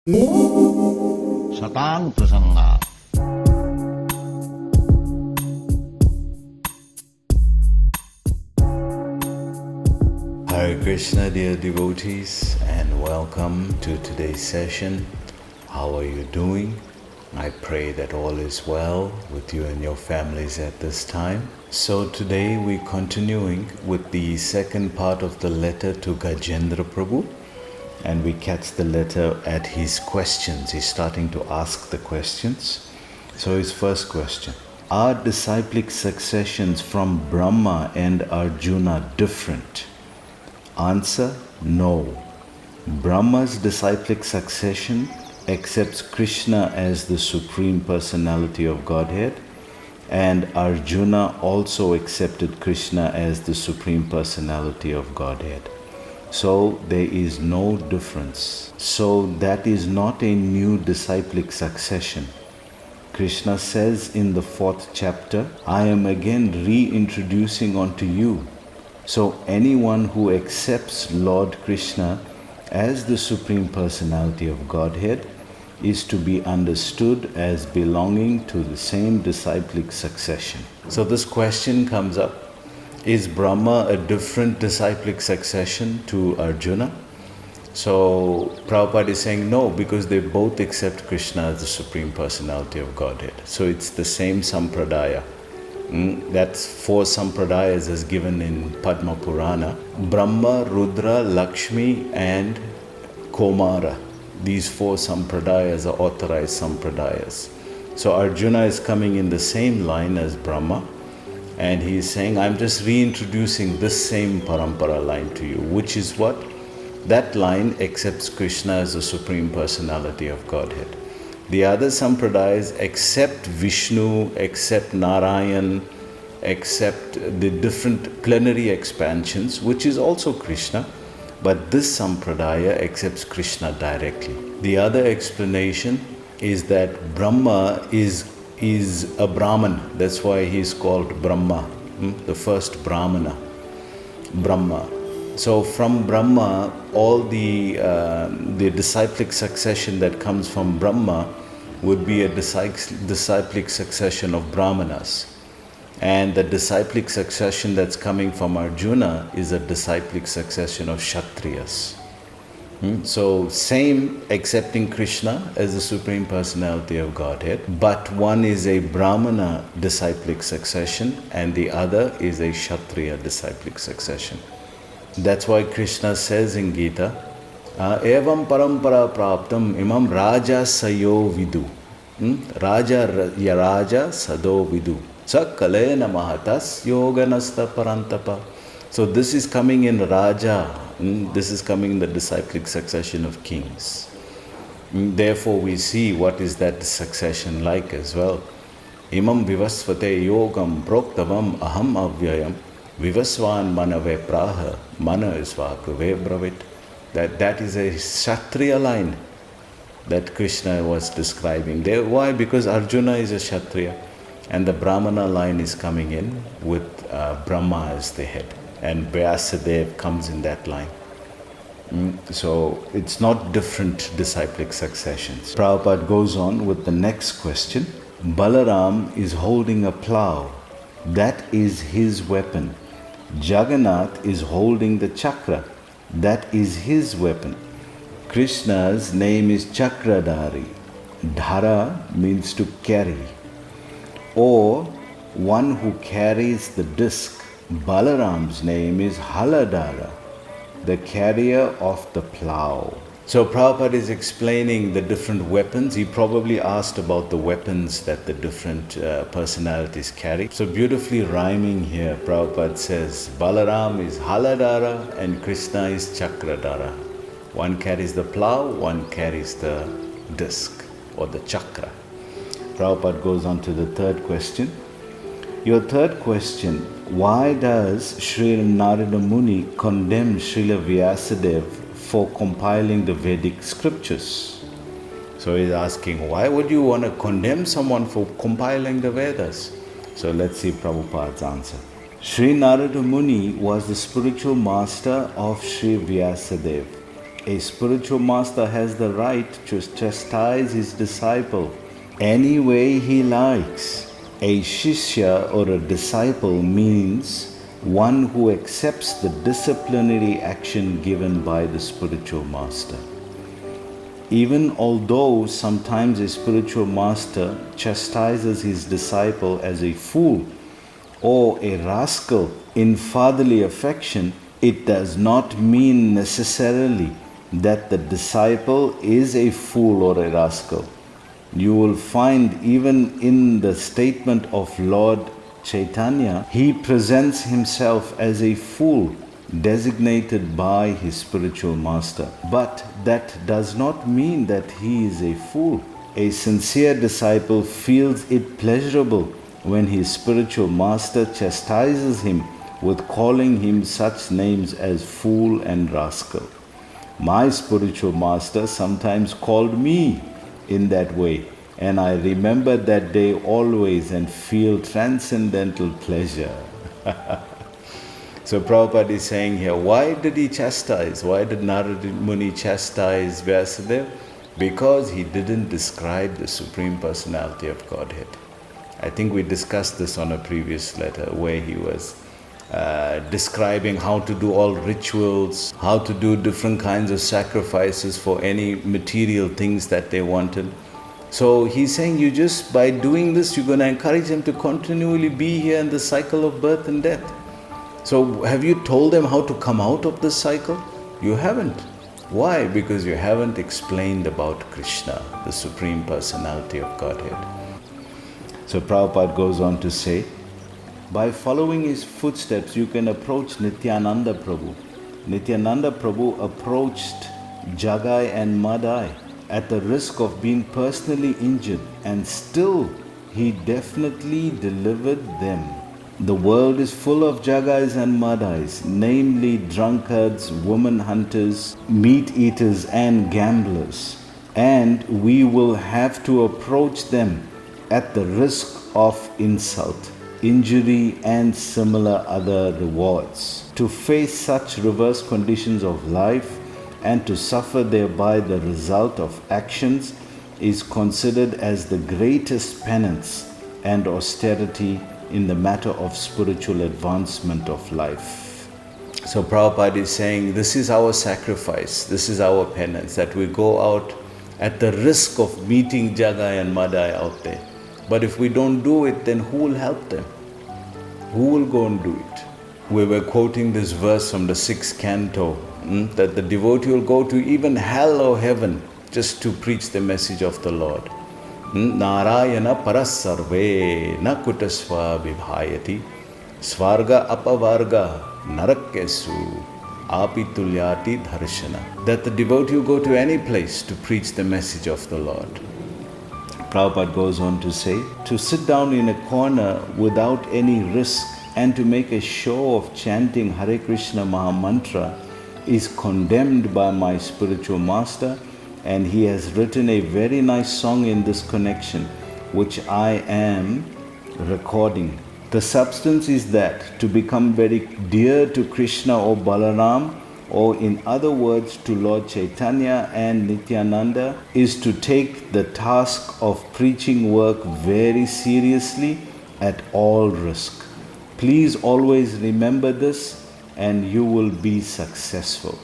Satang Prasanga. Hare Krishna, dear devotees, and welcome to today's session. How are you doing? I pray that all is well with you and your families at this time. So today we're continuing with the second part of the letter to Gajendra Prabhu, and we catch the letter at his questions. He's starting to ask the questions. So his first question: are disciplic successions from Brahma and Arjuna different? Answer: no. Brahma's disciplic succession accepts Krishna as the Supreme Personality of Godhead, and Arjuna also accepted Krishna as the Supreme Personality of Godhead. So there is no difference. So that is not a new disciplic succession. Krishna says in the 4th chapter, I am again reintroducing unto you. So anyone who accepts Lord Krishna as the Supreme Personality of Godhead is to be understood as belonging to the same disciplic succession. So this question comes up: is Brahma a different disciplic succession to Arjuna? So Prabhupada is saying no, because they both accept Krishna as the Supreme Personality of Godhead. So it's the same sampradaya. That's 4 sampradayas as given in Padma Purana. Brahma, Rudra, Lakshmi and Komara. These 4 sampradayas are authorized sampradayas. So Arjuna is coming in the same line as Brahma, and he is saying, I'm just reintroducing this same parampara line to you, which is what? That line accepts Krishna as the Supreme Personality of Godhead. The other sampradayas accept Vishnu, accept Narayan, accept the different plenary expansions, which is also Krishna, but this sampradaya accepts Krishna directly. The other explanation is that Brahma is a Brahman. That's why he is called Brahma, the first Brahmana, Brahma. So from Brahma, all the disciplic succession that comes from Brahma would be a disciplic succession of Brahmanas. And the disciplic succession that's coming from Arjuna is a disciplic succession of Kshatriyas. So same accepting Krishna as the Supreme Personality of Godhead, but one is a Brahmana disciplic succession and the other is a Kshatriya disciplic succession. That's why Krishna says in Gita, evam parampara praptam imam raja sayo vidu. Raja sado vidu. Sa kalena mahatas yoganasta parantapa. So this is coming in Raja. This is coming in the disciplic succession of kings. Therefore we see what is that succession like as well. Imam vivasvate yogam proktavam aham avyayam vivasvan manave praha mana isvakuve bravit. That is a Kshatriya line that Krishna was describing there. Why? Because Arjuna is a Kshatriya and the Brahmana line is coming in with Brahma as the head, and Vyasadev comes in that line. So it's not different disciplic successions. Prabhupada goes on with the next question. Balaram is holding a plough. That is his weapon. Jagannath is holding the chakra. That is his weapon. Krishna's name is Chakradhari. Dhara means to carry, or one who carries the disc. Balaram's name is Haladara, the carrier of the plough. So Prabhupada is explaining the different weapons. He probably asked about the weapons that the different personalities carry. So beautifully rhyming here, Prabhupada says, Balaram is Haladara and Krishna is Chakradhara. One carries the plough, one carries the disc or the chakra. Prabhupada goes on to the third question. Your third question: why does Sri Narad Muni condemn Srila Vyasadev for compiling the Vedic scriptures? So he's asking, why would you want to condemn someone for compiling the Vedas? So let's see Prabhupada's answer. Sri Narad Muni was the spiritual master of Sri Vyasadev. A spiritual master has the right to chastise his disciple any way he likes. A shishya or a disciple means one who accepts the disciplinary action given by the spiritual master. Even although sometimes a spiritual master chastises his disciple as a fool or a rascal in fatherly affection, it does not mean necessarily that the disciple is a fool or a rascal. You will find even in the statement of Lord Chaitanya, he presents himself as a fool designated by his spiritual master. But that does not mean that he is a fool. A sincere disciple feels it pleasurable when his spiritual master chastises him with calling him such names as fool and rascal. My spiritual master sometimes called me in that way, and I remember that day always and feel transcendental pleasure. So Prabhupada is saying here, why did he chastise? Why did Narad Muni chastise Vyasadev? Because he didn't describe the Supreme Personality of Godhead. I think we discussed this on a previous letter where he was describing how to do all rituals, how to do different kinds of sacrifices for any material things that they wanted. So he's saying you just, by doing this, you're going to encourage them to continually be here in the cycle of birth and death. So have you told them how to come out of this cycle? You haven't. Why? Because you haven't explained about Krishna, the Supreme Personality of Godhead. So Prabhupada goes on to say, by following his footsteps, you can approach Nityananda Prabhu. Nityananda Prabhu approached Jagai and Madai at the risk of being personally injured, and still he definitely delivered them. The world is full of Jagais and Madais, namely drunkards, woman hunters, meat eaters and gamblers. And we will have to approach them at the risk of insult, injury and similar other rewards. To face such reverse conditions of life and to suffer thereby the result of actions is considered as the greatest penance and austerity in the matter of spiritual advancement of life. So Prabhupada is saying this is our sacrifice, this is our penance, that we go out at the risk of meeting Jagai and Madai out there. But if we don't do it, then who will help them? Who will go and do it? We were quoting this verse from the 6th canto, that the devotee will go to even hell or heaven just to preach the message of the Lord. Narayana parasarve na kutasva vibhayati svarga apavarga narakkesu apitulyati dharshana. That the devotee will go to any place to preach the message of the Lord. Prabhupada goes on to say, to sit down in a corner without any risk and to make a show of chanting Hare Krishna Mahamantra is condemned by my spiritual master, and he has written a very nice song in this connection, which I am recording. The substance is that to become very dear to Krishna or Balaram, or in other words to Lord Chaitanya and Nityananda, is to take the task of preaching work very seriously at all risk. Please always remember this and you will be successful.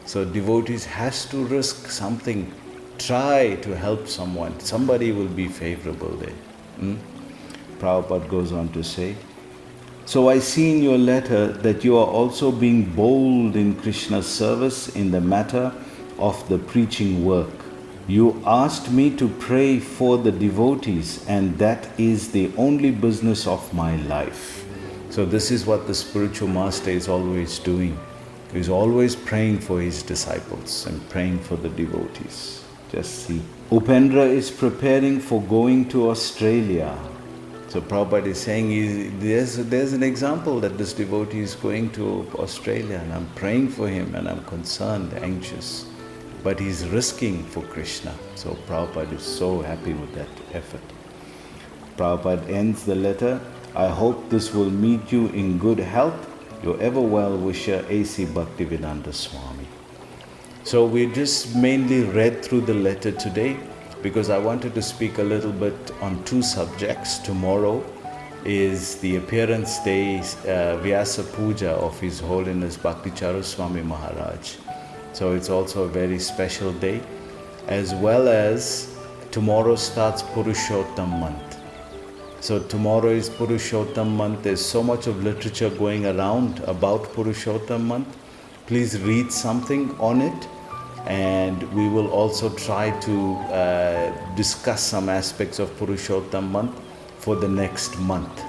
So devotees has to risk something. Try to help someone. Somebody will be favorable there. Prabhupada goes on to say, so I see in your letter that you are also being bold in Krishna's service in the matter of the preaching work. You asked me to pray for the devotees, and that is the only business of my life. So this is what the spiritual master is always doing. He is always praying for his disciples and praying for the devotees. Just see. Upendra is preparing for going to Australia. So Prabhupada is saying there's an example that this devotee is going to Australia, and I'm praying for him and I'm concerned, anxious. But he's risking for Krishna. So Prabhupada is so happy with that effort. Prabhupada ends the letter, I hope this will meet you in good health. Your ever well wisher, A.C. Bhaktivedanta Swami. So we just mainly read through the letter today because I wanted to speak a little bit on two subjects. Tomorrow is the appearance day, Vyasa Puja of His Holiness Bhakti Charuswami Maharaj. So it's also a very special day, as well as tomorrow starts Purushottam month. So tomorrow is Purushottam month. There's so much of literature going around about Purushottam month. Please read something on it, and we will also try to discuss some aspects of Purushottam month for the next month.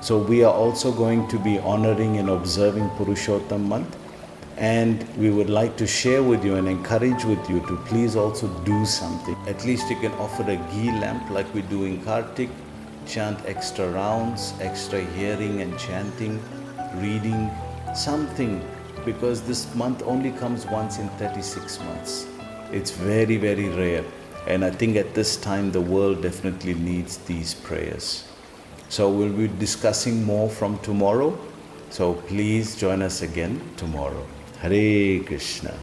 So we are also going to be honoring and observing Purushottam month, and we would like to share with you and encourage with you to please also do something. At least you can offer a ghee lamp like we do in Kartik, chant extra rounds, extra hearing and chanting, reading, something, because this month only comes once in 36 months. It's very, very rare. And I think at this time the world definitely needs these prayers. So we'll be discussing more from tomorrow. So please join us again tomorrow. Hare Krishna.